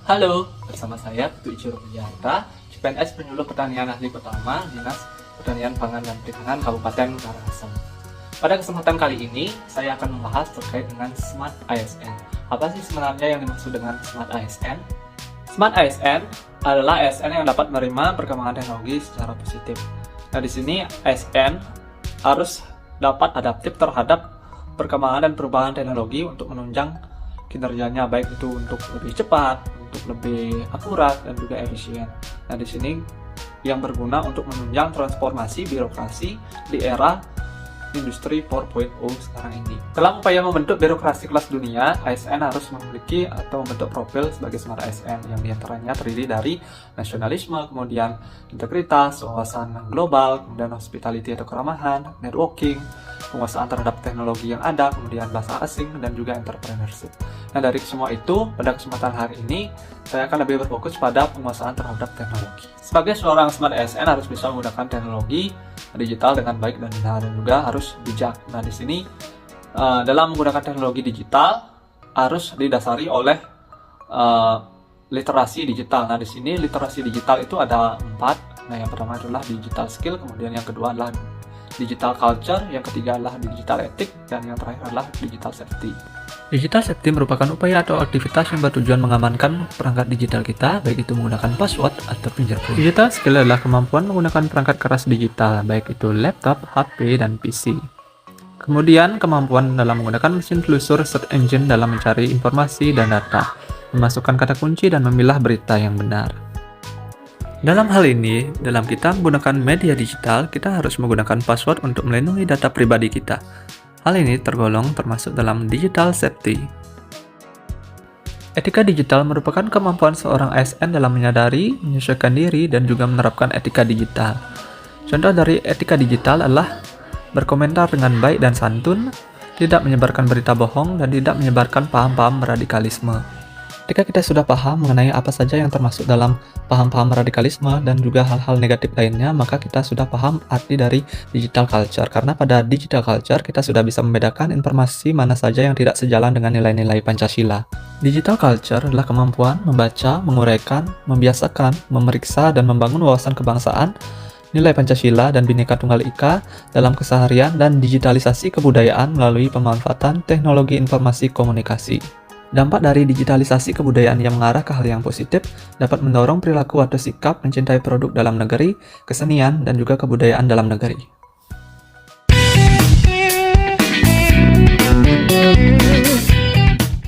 Halo, bersama saya Putu Ichiro Pujiarta, CPNS Penyuluh Pertanian Ahli Pertama, Dinas Pertanian Pangan dan Perikanan Kabupaten Karangasem. Pada kesempatan kali ini, saya akan membahas terkait dengan Smart ASN. Apa sih sebenarnya yang dimaksud dengan Smart ASN? Smart ASN adalah ASN yang dapat menerima perkembangan teknologi secara positif. Nah, di sini ASN harus dapat adaptif terhadap perkembangan dan perubahan teknologi untuk menunjang kinerjanya, baik itu untuk lebih cepat, untuk lebih akurat, dan juga efisien. Nah, di sini yang berguna untuk menunjang transformasi birokrasi di era Industri 4.0 sekarang ini. Dalam upaya membentuk birokrasi kelas dunia, ASN harus memiliki atau membentuk profil sebagai Smart ASN yang diantaranya terdiri dari nasionalisme, kemudian integritas, wawasan global, kemudian hospitality atau keramahan, networking, penguasaan terhadap teknologi yang ada, kemudian bahasa asing, dan juga entrepreneurship. Nah, dari semua itu, pada kesempatan hari ini, saya akan lebih berfokus pada penguasaan terhadap teknologi. Sebagai seorang Smart ASN harus bisa menggunakan teknologi digital dengan baik dan benar, dan juga harus bijak. Nah, di sini dalam menggunakan teknologi digital harus didasari oleh literasi digital. Nah, di sini literasi digital itu ada 4. Nah, yang pertama adalah digital skill, kemudian yang kedua adalah digital culture, yang ketiga adalah digital ethic, dan yang terakhir adalah digital safety. Digital safety merupakan upaya atau aktivitas yang bertujuan mengamankan perangkat digital kita, baik itu menggunakan password atau fingerprint. Digital skill adalah kemampuan menggunakan perangkat keras digital, baik itu laptop, HP, dan PC. Kemudian, kemampuan dalam menggunakan mesin telusur search engine dalam mencari informasi dan data, memasukkan kata kunci, dan memilah berita yang benar. Dalam hal ini, dalam kita menggunakan media digital, kita harus menggunakan password untuk melindungi data pribadi kita. Hal ini tergolong termasuk dalam digital safety. Etika digital merupakan kemampuan seorang ASN dalam menyadari, menyesuaikan diri, dan juga menerapkan etika digital. Contoh dari etika digital adalah berkomentar dengan baik dan santun, tidak menyebarkan berita bohong, dan tidak menyebarkan paham-paham radikalisme. Ketika kita sudah paham mengenai apa saja yang termasuk dalam paham-paham radikalisme dan juga hal-hal negatif lainnya, maka kita sudah paham arti dari digital culture. Karena pada digital culture, kita sudah bisa membedakan informasi mana saja yang tidak sejalan dengan nilai-nilai Pancasila. Digital culture adalah kemampuan membaca, menguraikan, membiasakan, memeriksa, dan membangun wawasan kebangsaan, nilai Pancasila dan Bhinneka Tunggal Ika dalam keseharian, dan digitalisasi kebudayaan melalui pemanfaatan teknologi informasi komunikasi. Dampak dari digitalisasi kebudayaan yang mengarah ke hal yang positif dapat mendorong perilaku atau sikap mencintai produk dalam negeri, kesenian, dan juga kebudayaan dalam negeri.